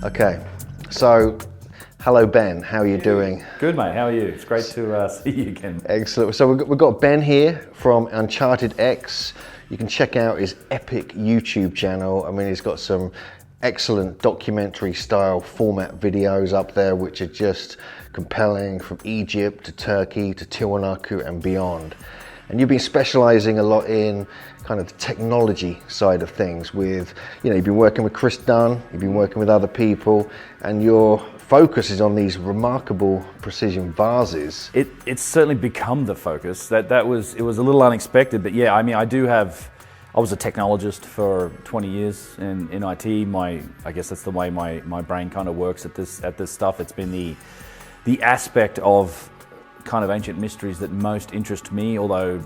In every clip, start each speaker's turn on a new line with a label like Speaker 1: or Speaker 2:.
Speaker 1: Okay, so hello Ben, how are you doing?
Speaker 2: Good mate, how are you? It's great to see you again.
Speaker 1: Excellent. So we've got Ben here from Uncharted X. You can check out his epic YouTube channel. I mean, he's got some excellent documentary style format videos up there which are just compelling, from Egypt to Turkey to Tiwanaku and beyond. And you've been specializing a lot in kind of the technology side of things with, you've been working with Chris Dunn, you've been working with other people, and your focus is on these remarkable precision vases.
Speaker 2: It's certainly become the focus. It was a little unexpected, but yeah, I mean, I was a technologist for 20 years in IT. I guess that's the way my brain kind of works at this stuff. It's been the aspect of kind of ancient mysteries that most interest me, although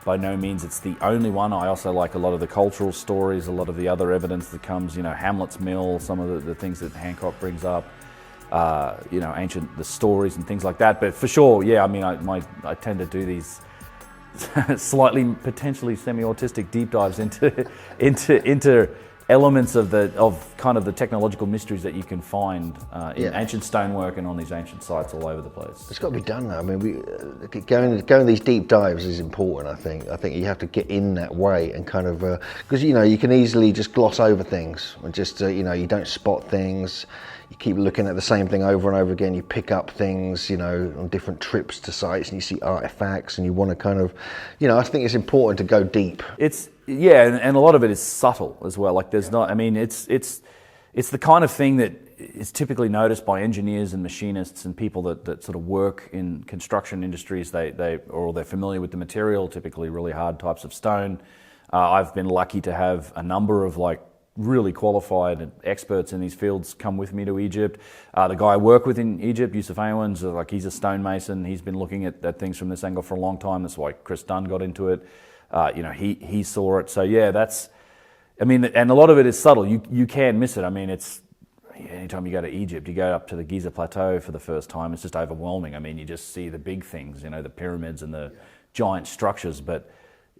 Speaker 2: by no means it's the only one. I also like a lot of the cultural stories, a lot of the other evidence that comes, Hamlet's Mill, some of the things that Hancock brings up, the stories and things like that. But for sure, yeah, I mean, I tend to do these slightly potentially semi-autistic deep dives into elements of kind of the technological mysteries that you can find in ancient stonework and on these ancient sites all over the place.
Speaker 1: It's got to be done now. I mean, going these deep dives is important. I think you have to get in that way and kind of because you can easily just gloss over things and just you don't spot things. You keep looking at the same thing over and over again. You pick up things, on different trips to sites, and you see artifacts, and you want to kind of, I think it's important to go deep.
Speaker 2: And a lot of it is subtle as well. Like it's the kind of thing that is typically noticed by engineers and machinists and people that sort of work in construction industries. They're familiar with the material, typically really hard types of stone. I've been lucky to have a number of really qualified experts in these fields come with me to Egypt. The guy I work with in Egypt, Yusuf Awan's, he's a stonemason. He's been looking at things from this angle for a long time. That's why Chris Dunn got into it. He saw it. So yeah, and a lot of it is subtle. You can miss it. I mean, anytime you go to Egypt, you go up to the Giza Plateau for the first time, it's just overwhelming. I mean, you just see the big things, the pyramids and the giant structures. But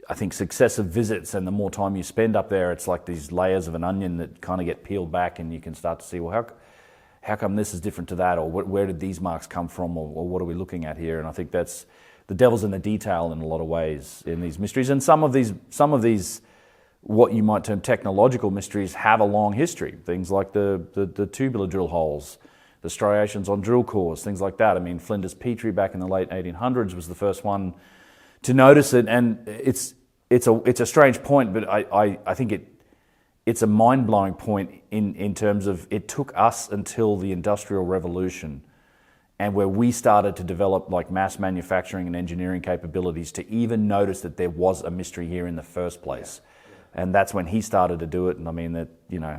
Speaker 2: I think successive visits and the more time you spend up there, it's like these layers of an onion that kind of get peeled back, and you can start to see, well, how come this is different to that, or where did these marks come from, or what are we looking at here? And I think that's the devil's in the detail in a lot of ways in these mysteries. And some of these what you might term technological mysteries have a long history. Things like the tubular drill holes, the striations on drill cores, things like that. I mean, Flinders Petrie back in the late 1800s was the first one to notice it, and it's a strange point, but I think it's a mind-blowing point in terms of it took us until the Industrial Revolution, and where we started to develop mass manufacturing and engineering capabilities to even notice that there was a mystery here in the first place. And that's when he started to do it, and I mean that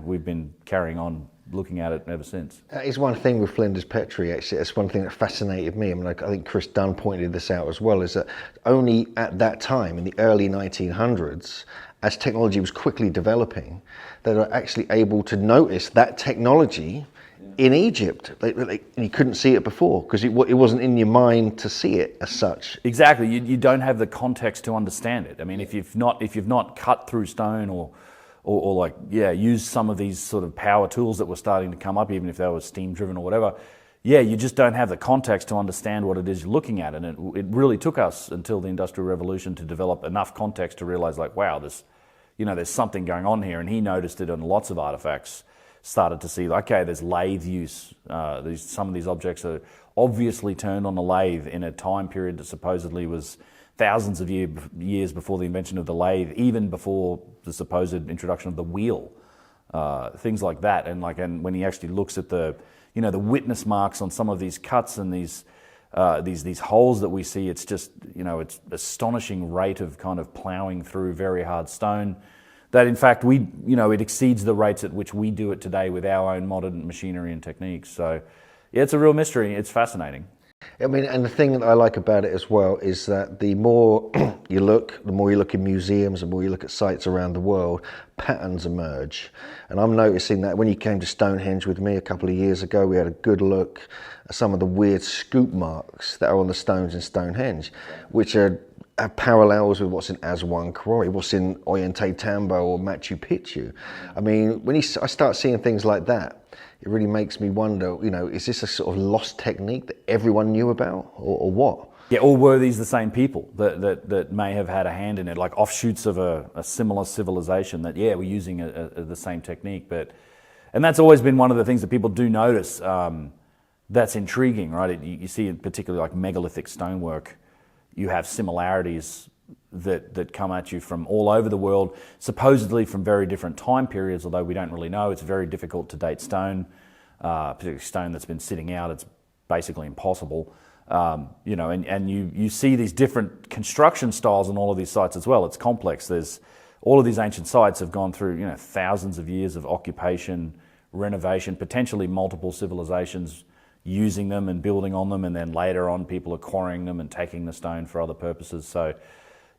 Speaker 2: we've been carrying on looking at it ever since.
Speaker 1: That is one thing with Flinders Petrie, actually. That's one thing that fascinated me. I mean, I think Chris Dunn pointed this out as well, is that only at that time, in the early 1900s, as technology was quickly developing, they were actually able to notice that technology in Egypt. You couldn't see it before because it wasn't in your mind to see it as such.
Speaker 2: Exactly. You don't have the context to understand it. I mean, if you've not cut through stone or use some of these sort of power tools that were starting to come up, even if they were steam driven or whatever, you just don't have the context to understand what it is you're looking at. And it really took us until the Industrial Revolution to develop enough context to realize wow, there's something going on here. And he noticed it in lots of artifacts, started to see, there's lathe use. Some of these objects are obviously turned on a lathe in a time period that supposedly was thousands of years before the invention of the lathe, even before the supposed introduction of the wheel, things like that. And when he actually looks at the witness marks on some of these cuts and these holes that we see, it's just it's astonishing rate of kind of plowing through very hard stone. That in fact it exceeds the rates at which we do it today with our own modern machinery and techniques. So yeah, it's a real mystery. It's fascinating.
Speaker 1: I mean, and the thing that I like about it as well is that the more you look in museums, the more you look at sites around the world, patterns emerge. And I'm noticing that when you came to Stonehenge with me a couple of years ago, we had a good look at some of the weird scoop marks that are on the stones in Stonehenge, which are have parallels with what's in Aswan Quarry, what's in Ollantaytambo or Machu Picchu. I mean, when I start seeing things like that, it really makes me wonder, you know, is this a sort of lost technique that everyone knew about, or what?
Speaker 2: Yeah, or were these the same people that may have had a hand in it, like offshoots of a similar civilization that, yeah, we're using the same technique. And that's always been one of the things that people do notice that's intriguing, right? You see in particularly like megalithic stonework, you have similarities that come at you from all over the world, supposedly from very different time periods, although we don't really know. It's very difficult to date stone, particularly stone that's been sitting out. It's basically impossible. You know, and you see these different construction styles on all of these sites as well. It's complex. All of these ancient sites have gone through, you know, thousands of years of occupation, renovation, potentially multiple civilizations using them and building on them, and then later on people are quarrying them and taking the stone for other purposes. So,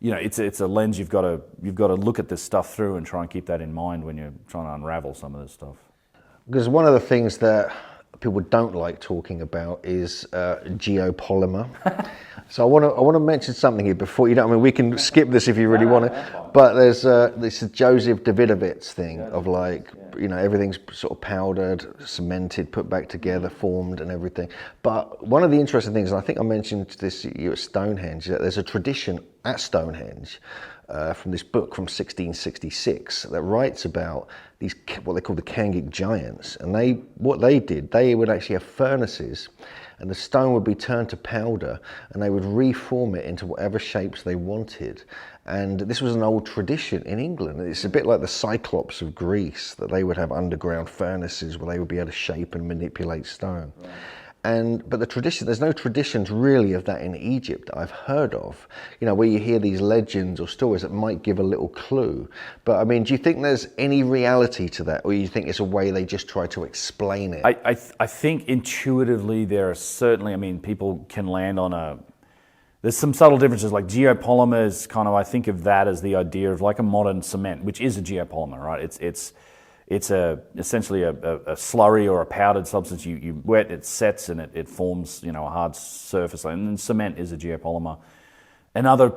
Speaker 2: you know, it's a lens you've got to look at this stuff through and try and keep that in mind when you're trying to unravel some of this stuff.
Speaker 1: Because one of the things that people don't like talking about is geopolymer. So I want to mention something here before you know. I mean, we can skip this if you really want to. But there's this Joseph Davidovitz thing of like, you know, everything's sort of powdered, cemented, put back together, formed, and everything. But one of the interesting things, and I think I mentioned this at Stonehenge, that there's a tradition at Stonehenge from this book from 1666 that writes about these, what they call the Kerkwyk giants, and what they did, they would actually have furnaces, and the stone would be turned to powder, and they would reform it into whatever shapes they wanted. And this was an old tradition in England. It's a bit like the Cyclops of Greece, that they would have underground furnaces where they would be able to shape and manipulate stone. Right. But the tradition, there's no traditions really of that in Egypt that I've heard of, you know, where you hear these legends or stories that might give a little clue. But I mean, do you think there's any reality to that, or you think it's a way they just try to explain it?
Speaker 2: I think intuitively there are certainly, I mean, people can land on there's some subtle differences, like geopolymer is kind of, I think of that as the idea of like a modern cement, which is a geopolymer, right? It's essentially a slurry or a powdered substance. You wet, it sets, and it forms, you know, a hard surface. And then cement is a geopolymer. Another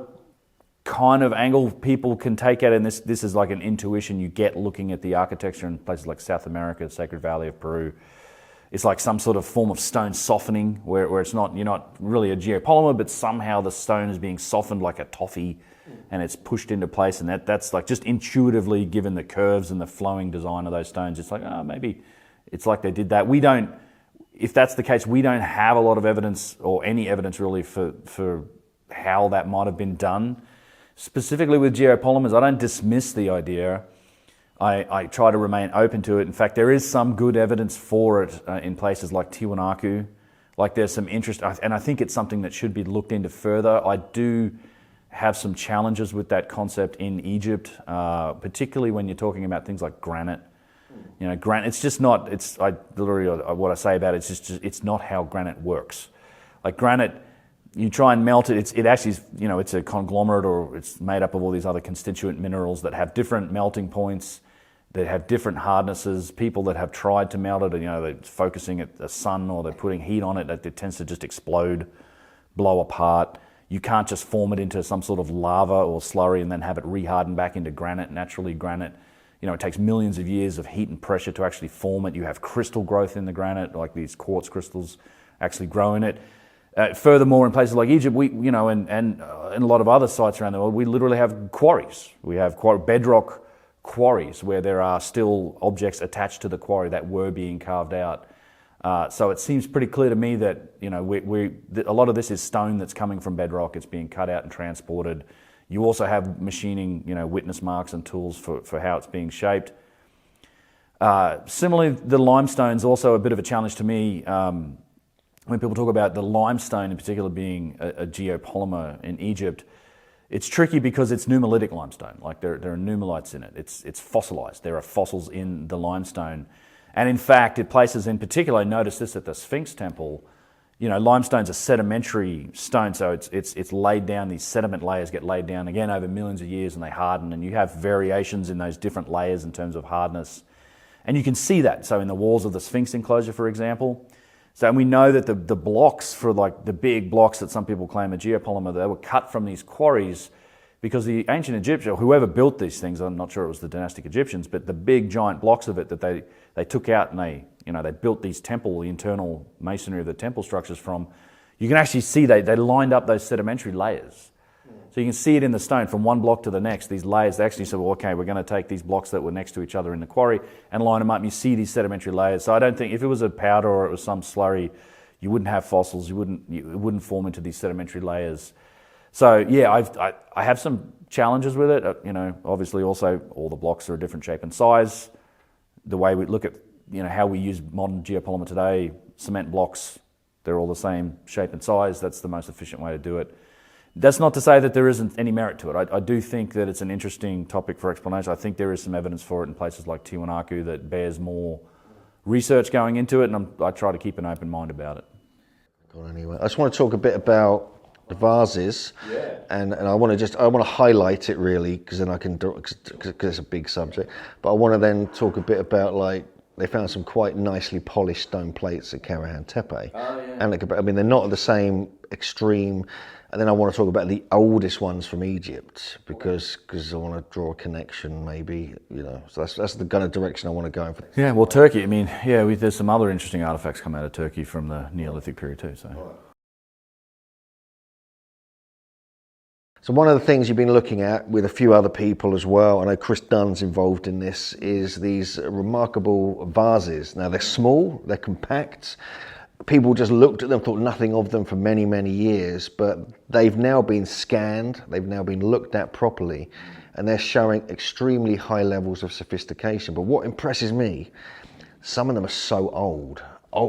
Speaker 2: kind of angle people can take at it, and this is like an intuition you get looking at the architecture in places like South America, Sacred Valley of Peru. It's like some sort of form of stone softening, where you're not really a geopolymer, but somehow the stone is being softened like a toffee, and it's pushed into place, and that's like just intuitively, given the curves and the flowing design of those stones, it's like, oh, maybe it's like they did that. We don't, if that's the case, we don't have a lot of evidence, or any evidence really, for how that might have been done. Specifically with geopolymers, I don't dismiss the idea. I try to remain open to it. In fact, there is some good evidence for it in places like Tiwanaku. Like there's some interest, and I think it's something that should be looked into further. I do have some challenges with that concept in Egypt, particularly when you're talking about things like granite. You know, granite, it's just not, what I say about it, it's not how granite works. Like granite, you try and melt it, it actually is, you know, it's a conglomerate, or it's made up of all these other constituent minerals that have different melting points, that have different hardnesses. People that have tried to melt it, you know, they're focusing at the sun, or they're putting heat on it, it tends to just explode, blow apart. You can't just form it into some sort of lava or slurry and then have it reharden back into granite. Naturally, granite, you know, it takes millions of years of heat and pressure to actually form it. You have crystal growth in the granite, like these quartz crystals actually grow in it. Furthermore, in places like Egypt, you know, and in a lot of other sites around the world, we literally have quarries. We have bedrock quarries where there are still objects attached to the quarry that were being carved out. So it seems pretty clear to me that, you know, a lot of this is stone that's coming from bedrock. It's being cut out and transported. You also have machining, you know, witness marks and tools for how it's being shaped. Similarly, the limestone's also a bit of a challenge to me. When people talk about the limestone in particular being a geopolymer in Egypt, it's tricky because it's nummulitic limestone. Like there are nummulites in it. It's fossilized. There are fossils in the limestone. And in fact, at places in particular, I noticed this at the Sphinx Temple, you know, limestone's a sedimentary stone, so it's laid down, these sediment layers get laid down again over millions of years, and they harden, and you have variations in those different layers in terms of hardness. And you can see that. So in the walls of the Sphinx enclosure, for example, So, and we know that the blocks for like the big blocks that some people claim are geopolymer, they were cut from these quarries because the ancient Egyptians, or whoever built these things, I'm not sure it was the dynastic Egyptians, but the big giant blocks of it that they took out and they built these the internal masonry of the temple structures from, you can actually see they lined up those sedimentary layers. So you can see it in the stone from one block to the next, these layers. They actually said, well, okay, we're going to take these blocks that were next to each other in the quarry and line them up, and you see these sedimentary layers. So I don't think, if it was a powder or it was some slurry, you wouldn't have fossils, it wouldn't form into these sedimentary layers. So yeah, I have some challenges with it. Obviously also all the blocks are a different shape and size. The way we look at, how we use modern geopolymer today, cement blocks, they're all the same shape and size. That's the most efficient way to do it. That's not to say that there isn't any merit to it. I do think that it's an interesting topic for explanation. I think there is some evidence for it in places like Tiwanaku that bears more research going into it, and I try to keep an open mind about it.
Speaker 1: Anyway, I just want to talk a bit about the vases, and I want to highlight it really, because then I can, because it's a big subject. But I want to then talk a bit about, like, they found some quite nicely polished stone plates at Karahan Tepe, and they're not the same extreme. And then I want to talk about the oldest ones from Egypt, because I want to draw a connection, maybe, So that's the kind of direction I want to go in.
Speaker 2: Yeah, well, Turkey. There's some other interesting artifacts come out of Turkey from the Neolithic period too.
Speaker 1: So one of the things you've been looking at with a few other people as well, I know Chris Dunn's involved in this, is these remarkable vases. Now they're small, they're compact. People just looked at them, thought nothing of them for many, many years, but they've now been scanned, they've now been looked at properly, and they're showing extremely high levels of sophistication. But what impresses me, some of them are so old,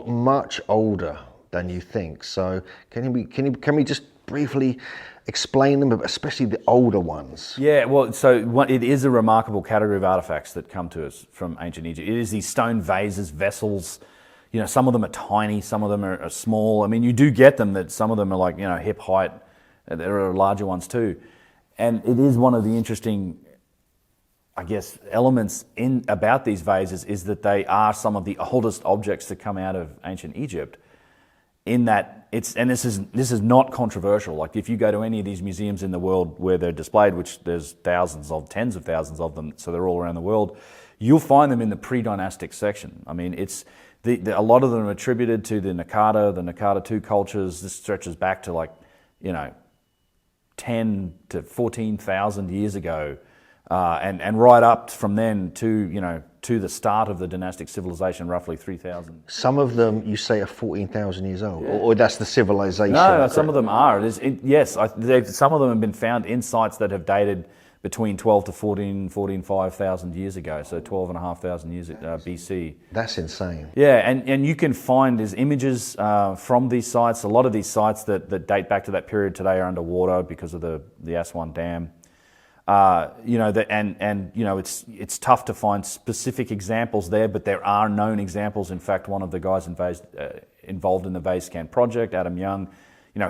Speaker 1: much older than you think. So can we just briefly explain them, especially the older ones?
Speaker 2: Yeah, well, so it is a remarkable category of artifacts that come to us from ancient Egypt. It is these stone vases, vessels. Some of them are tiny, some of them are small. You do get them that some of them are like, hip height. There are larger ones too. And it is one of the interesting, elements about these vases is that they are some of the oldest objects to come out of ancient Egypt. In that this is not controversial. Like if you go to any of these museums in the world where they're displayed, which there's tens of thousands of them, so they're all around the world, you'll find them in the pre-dynastic section. A lot of them are attributed to the Nakata II cultures. This stretches back to 10 to 14,000 years ago, and right up from then to the start of the dynastic civilization, roughly 3,000.
Speaker 1: Some of them you say are 14,000 years old, or that's the civilization?
Speaker 2: No, some of them are. Some of them have been found in sites that have dated between 12 to 5,000 years ago, so 12,500 years BC. That's
Speaker 1: insane.
Speaker 2: Yeah, and you can find there's images from these sites. A lot of these sites that date back to that period today are underwater because of the Aswan Dam. It's tough to find specific examples there, but there are known examples. In fact, one of the guys involved in the Vase Scan project, Adam Young,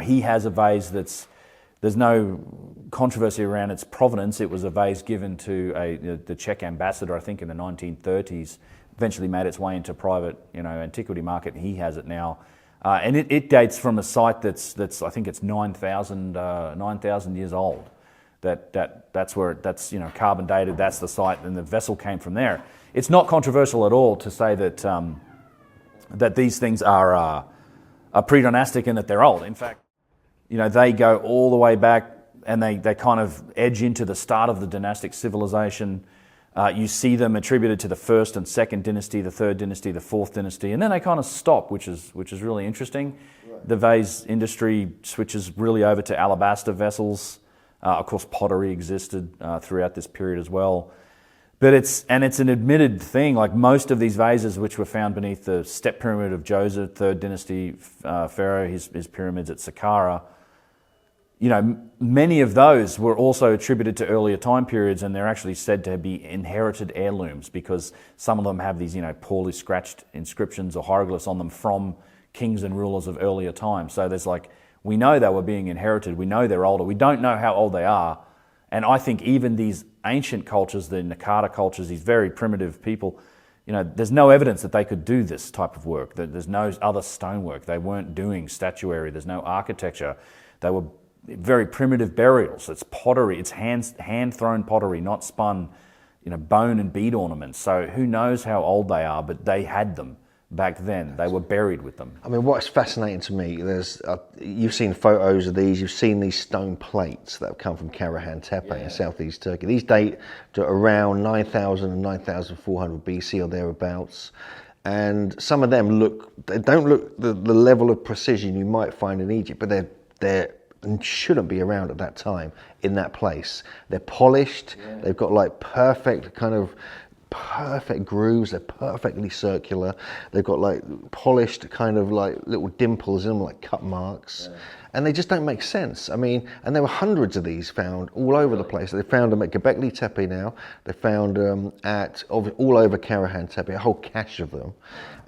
Speaker 2: he has a vase there's no controversy around its provenance. It was a vase given to the Czech ambassador, I think, in the 1930s. Eventually made its way into private, antiquity market. He has it now, and it dates from a site that's I think it's 9,000 years old. That's carbon dated. That's the site, and the vessel came from there. It's not controversial at all to say that these things are pre-dynastic and that they're old. In fact, they go all the way back, and they kind of edge into the start of the dynastic civilization. You see them attributed to the first and second dynasty, the third dynasty, the fourth dynasty, and then they kind of stop, which is really interesting. Right. The vase industry switches really over to alabaster vessels. Of course, pottery existed throughout this period as well. But it's an admitted thing. Like most of these vases, which were found beneath the step pyramid of Djoser, third dynasty pharaoh, his pyramids at Saqqara, many of those were also attributed to earlier time periods, and they're actually said to be inherited heirlooms because some of them have these, poorly scratched inscriptions or hieroglyphs on them from kings and rulers of earlier times. So there's we know they were being inherited. We know they're older. We don't know how old they are. And I think even these ancient cultures, the Nakata cultures, these very primitive people, there's no evidence that they could do this type of work. There's no other stonework. They weren't doing statuary. There's no architecture. They were very primitive burials. It's pottery. It's hand-thrown pottery, not spun, bone and bead ornaments. So who knows how old they are, but they had them back then. They were buried with them.
Speaker 1: I mean, what's fascinating to me, you've seen photos of these, you've seen these stone plates that have come from Karahan Tepe in southeast Turkey. These date to around 9,000 and 9,400 BC or thereabouts. And some of them don't look the level of precision you might find in Egypt, but they're shouldn't be around at that time in that place. They're polished, they've got like perfect grooves, they're perfectly circular, they've got like polished kind of like little dimples in them, like cut marks, and they just don't make sense. I mean, and there were hundreds of these found all over the place. They found them at Göbekli Tepe now, they found them all over Karahan Tepe, a whole cache of them,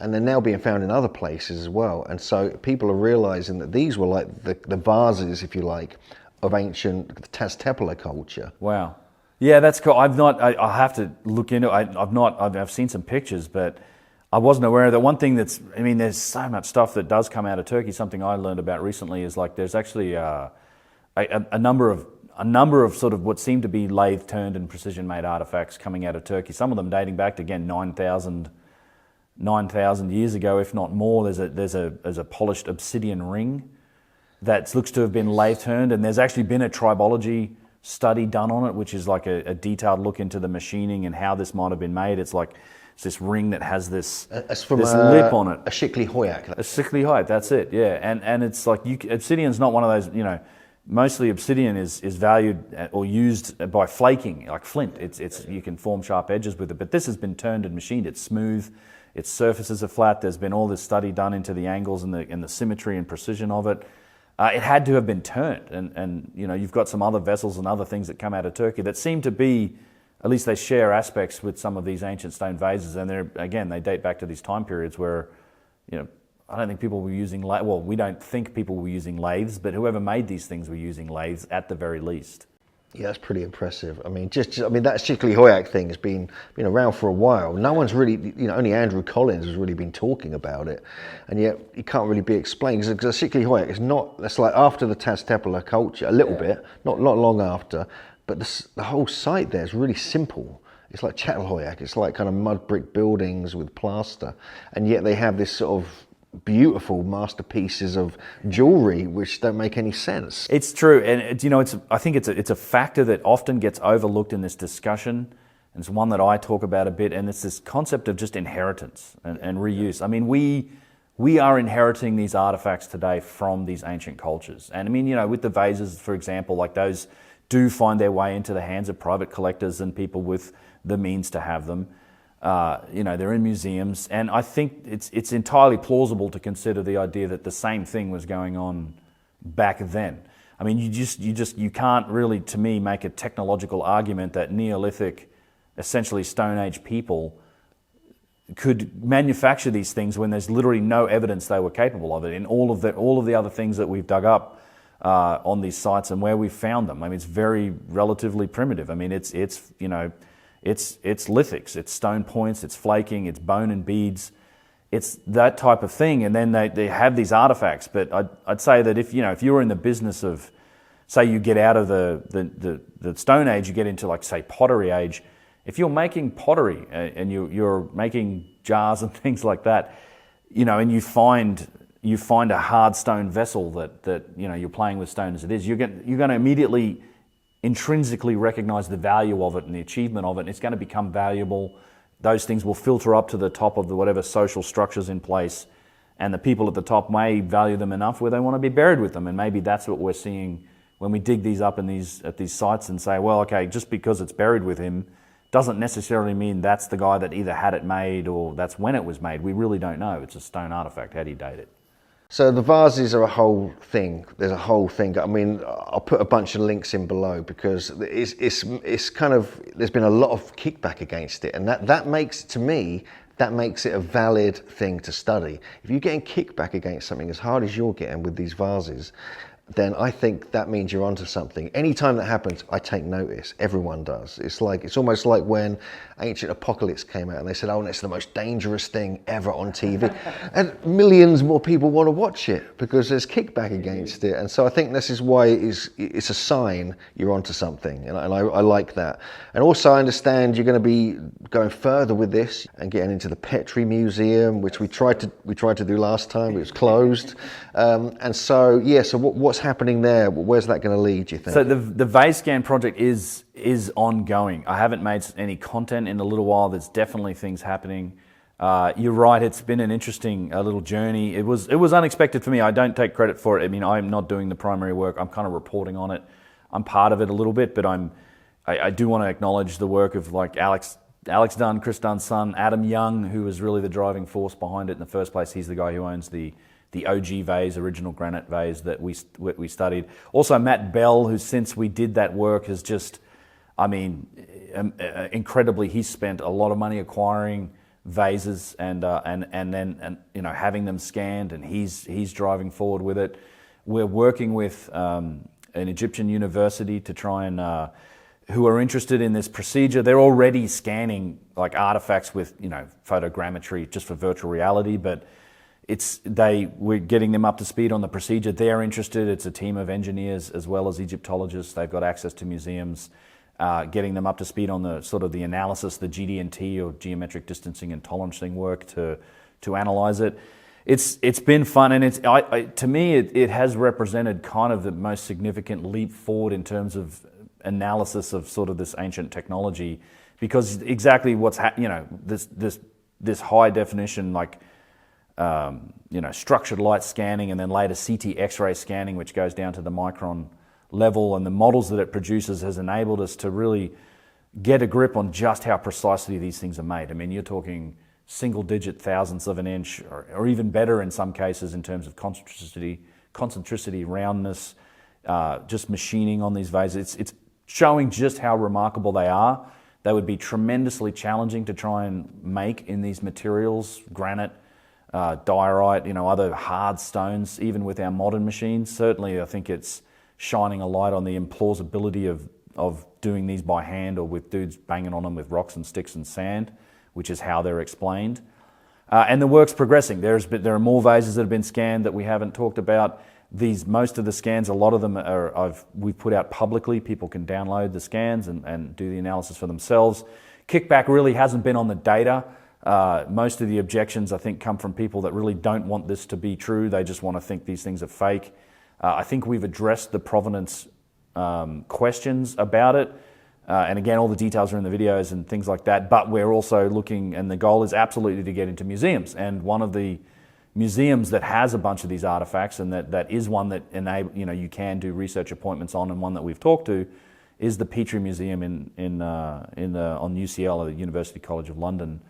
Speaker 1: and they're now being found in other places as well. And so people are realizing that these were like the vases, if you like, of ancient Taztepala culture.
Speaker 2: Wow. Yeah, that's cool. I have to look into it. I've seen some pictures, but I wasn't aware of that. One thing there's so much stuff that does come out of Turkey. Something I learned about recently is like there's actually a number of sort of what seem to be lathe turned and precision made artifacts coming out of Turkey. Some of them dating back to, again, 9,000 years ago, if not more. There's a polished obsidian ring that looks to have been lathe turned, and there's actually been a tribology study done on it, which is like a detailed look into the machining and how this might have been made. It's this ring that has this lip on it.
Speaker 1: A Shikli Hoyak.
Speaker 2: A Shikli Hoyak, that's it, yeah. And it's like, obsidian's not one of those, mostly obsidian is valued or used by flaking, like flint. You can form sharp edges with it, but this has been turned and machined. It's smooth, its surfaces are flat. There's been all this study done into the angles and the symmetry and precision of it. It had to have been turned, and you've got some other vessels and other things that come out of Turkey that seem to be, at least they share aspects with some of these ancient stone vases, and they date back to these time periods where, I don't think people were using, we don't think people were using lathes, but whoever made these things were using lathes at the very least.
Speaker 1: Yeah, that's pretty impressive. I mean, that Shikli Hoyak thing has been around for a while. No one's really, only Andrew Collins has really been talking about it, and yet it can't really be explained because Shikli Hoyak is not. That's like after the Taztepala culture, a little bit, not long after, but the whole site there is really simple. It's like Çatalhöyük. It's like kind of mud brick buildings with plaster, and yet they have this sort of beautiful masterpieces of jewelry which don't make any sense.
Speaker 2: It's true, and I think it's a factor that often gets overlooked in this discussion, and it's one that I talk about a bit, and it's this concept of just inheritance and reuse. I mean, we are inheriting these artifacts today from these ancient cultures, and I mean, with the vases, for example, like those do find their way into the hands of private collectors and people with the means to have them. They're in museums, and I think it's entirely plausible to consider the idea that the same thing was going on back then. I mean, you can't really, to me, make a technological argument that Neolithic, essentially Stone Age people could manufacture these things when there's literally no evidence they were capable of it. In all of the other things that we've dug up on these sites and where we've found them, I mean, it's very relatively primitive. I mean, it's lithics, it's stone points, it's flaking, it's bone and beads, it's that type of thing. And then they have these artifacts. But I'd say that if you're in the business of, say, you get out of the Stone Age, you get into, like, say, Pottery Age. If you're making pottery and you're making jars and things like that, and you find a hard stone vessel that you're playing with stone as it is, you're going to immediately intrinsically recognize the value of it and the achievement of it, and it's going to become valuable. Those things will filter up to the top of whatever social structures in place, and the people at the top may value them enough where they want to be buried with them. And maybe that's what we're seeing when we dig these up at these sites and say, well, okay, just because it's buried with him doesn't necessarily mean that's the guy that either had it made or that's when it was made. We really don't know. It's a stone artifact. How do you date it?
Speaker 1: So the vases are a whole thing. There's a whole thing. I mean, I'll put a bunch of links in below because it's kind of, there's been a lot of kickback against it, and that makes it a valid thing to study. If you're getting kickback against something as hard as you're getting with these vases, then I think that means you're onto something. Anytime that happens, I take notice. Everyone does. It's almost like when Ancient Apocalypse came out and they said, oh, and it's the most dangerous thing ever on TV. And millions more people want to watch it because there's kickback against it. And so I think this is why it's a sign you're onto something. And I like that. And also I understand you're going to be going further with this and getting into the Petrie Museum, which we tried to do last time, but it was closed. And so, yeah, so what's happening there? Where's that going to lead, do you think?
Speaker 2: So the Vase scan project is ongoing. I haven't made any content in a little while. There's definitely things happening. You're right, it's been an interesting little journey. It was unexpected for me. I don't take credit for it. I mean, I'm not doing the primary work. I'm kind of reporting on it. I'm part of it a little bit, but I do want to acknowledge the work of like Alex Dunn, Chris Dunn's son, Adam Young, who was really the driving force behind it in the first place. He's the guy who owns the OG vase, original granite vase that we studied. Also Matt Bell, who since we did that work has just, I mean, incredibly, he's spent a lot of money acquiring vases and then you know, having them scanned, and he's driving forward with it. We're working with an Egyptian university to try and who are interested in this procedure. They're already scanning like artifacts with, you know, photogrammetry just for virtual reality, but we're getting them up to speed on the procedure. They're interested. It's a team of engineers as well as Egyptologists. They've got access to museums, getting them up to speed on the sort of the analysis, the GD&T or geometric distancing and tolerancing work to analyze it. It's been fun, and to me it has represented kind of the most significant leap forward in terms of analysis of sort of this ancient technology, because exactly what's this high definition, like structured light scanning, and then later CT X-ray scanning, which goes down to the micron level, and the models that it produces has enabled us to really get a grip on just how precisely these things are made. I mean, you're talking single-digit thousandths of an inch, or even better in some cases in terms of concentricity, roundness, just machining on these vases. It's showing just how remarkable they are. They would be tremendously challenging to try and make in these materials, granite, diorite, other hard stones, even with our modern machines. Certainly, I think it's shining a light on the implausibility of doing these by hand or with dudes banging on them with rocks and sticks and sand, which is how they're explained. And the work's progressing. There are more vases that have been scanned that we haven't talked about. Most of the scans, a lot of them we've put out publicly. People can download the scans and do the analysis for themselves. Kickback really hasn't been on the data. Most of the objections, I think, come from people that really don't want this to be true. They just want to think these things are fake. I think we've addressed the provenance questions about it. And again, all the details are in the videos and things like that. But we're also looking, and the goal is absolutely to get into museums. And one of the museums that has a bunch of these artifacts, and that is one that you can do research appointments on, and one that we've talked to, is the Petrie Museum on UCL, the University College of London.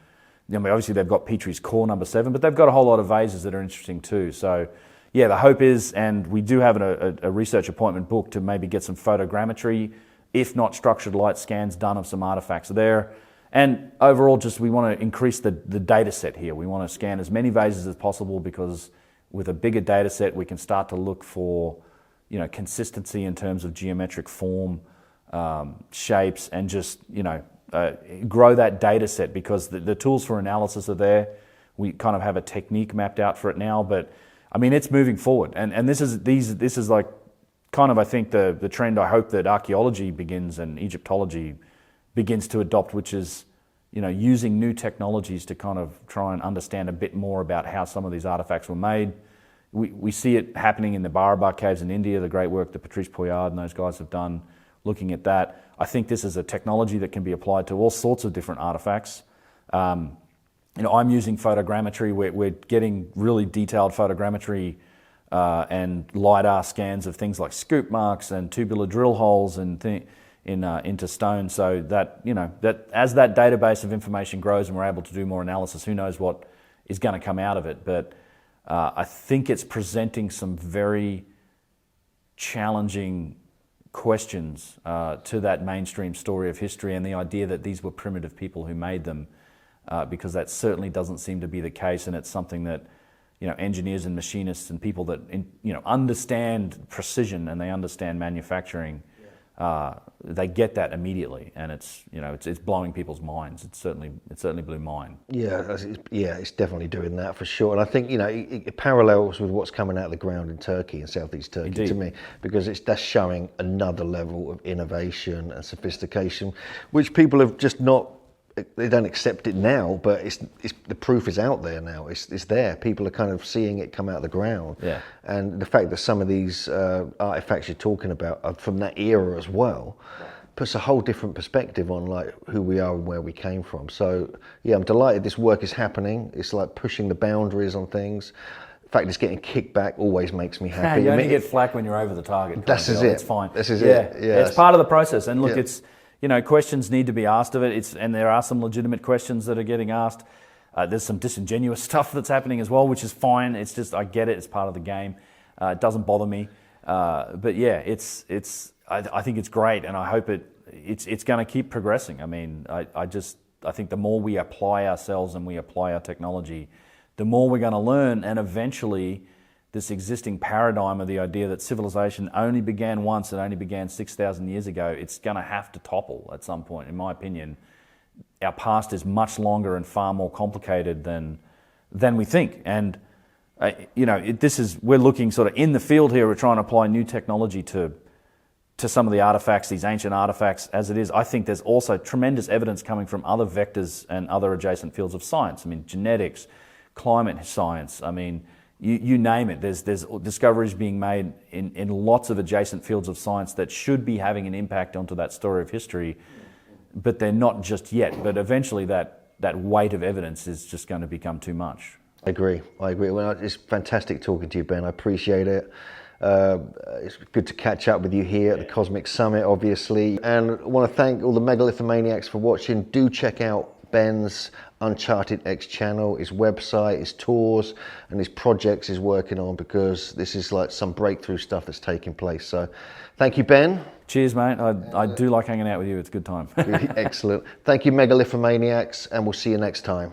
Speaker 2: Obviously they've got Petrie's core number 7, but they've got a whole lot of vases that are interesting too. So yeah, the hope is, and we do have a research appointment booked to maybe get some photogrammetry, if not structured light scans done of some artifacts there. And overall, just we want to increase the data set here. We want to scan as many vases as possible, because with a bigger data set, we can start to look for consistency in terms of geometric form, shapes, and just grow that data set, because the tools for analysis are there. We kind of have a technique mapped out for it now, but I mean, it's moving forward. And this is like kind of, I think, the trend I hope that archaeology begins and Egyptology begins to adopt, which is using new technologies to kind of try and understand a bit more about how some of these artifacts were made. We see it happening in the Barabar caves in India, the great work that Patrice Poyard and those guys have done looking at that. I think this is a technology that can be applied to all sorts of different artifacts. I'm using photogrammetry. We're getting really detailed photogrammetry and LiDAR scans of things like scoop marks and tubular drill holes and into stone, so that that as that database of information grows and we're able to do more analysis, who knows what is going to come out of it. But I think it's presenting some very challenging questions to that mainstream story of history and the idea that these were primitive people who made them, because that certainly doesn't seem to be the case, and it's something that engineers and machinists and people that understand precision and they understand manufacturing. They get that immediately, and it's blowing people's minds. It certainly blew mine.
Speaker 1: Yeah, it's definitely doing that for sure. And I think it parallels with what's coming out of the ground in Turkey and Southeast Turkey. Indeed. To me, because that's showing another level of innovation and sophistication, which people have just not. They don't accept it now, but it's the proof is out there now. It's there. People are kind of seeing it come out of the ground.
Speaker 2: Yeah.
Speaker 1: And the fact that some of these artifacts you're talking about are from that era as well, puts a whole different perspective on like who we are and where we came from. So yeah, I'm delighted this work is happening. It's like pushing the boundaries on things. The fact it's getting kicked back always makes me happy.
Speaker 2: You only get flack when you're over the target.
Speaker 1: This is it.
Speaker 2: It's fine.
Speaker 1: This is it. Yeah.
Speaker 2: It's part of the process. And look, it's. Questions need to be asked of it. And there are some legitimate questions that are getting asked. There's some disingenuous stuff that's happening as well, which is fine. It's just, I get it. It's part of the game. It doesn't bother me. But yeah, I think it's great, and I hope it's going to keep progressing. I mean, I think the more we apply ourselves and we apply our technology, the more we're going to learn, and eventually this existing paradigm of the idea that civilization only began once and only began 6,000 years ago, it's going to have to topple at some point, in my opinion. Our past is much longer and far more complicated than we think. And, we're looking sort of in the field here, we're trying to apply new technology to some of the artifacts, these ancient artifacts as it is. I think there's also tremendous evidence coming from other vectors and other adjacent fields of science. I mean, genetics, climate science, you name it. There's discoveries being made in lots of adjacent fields of science that should be having an impact onto that story of history, but they're not just yet. But eventually that weight of evidence is just going to become too much.
Speaker 1: I agree. Well, it's fantastic talking to you, Ben. I appreciate it. It's good to catch up with you here at the Cosmic Summit, obviously. And I want to thank all the Megalithomaniacs for watching. Do check out Ben's Uncharted X channel, his website, his tours, and his projects he's working on, because this is like some breakthrough stuff that's taking place. So thank you, Ben.
Speaker 2: Cheers, mate. I do like hanging out with you. It's a good time.
Speaker 1: Excellent. Thank you, Megalithomaniacs, and we'll see you next time.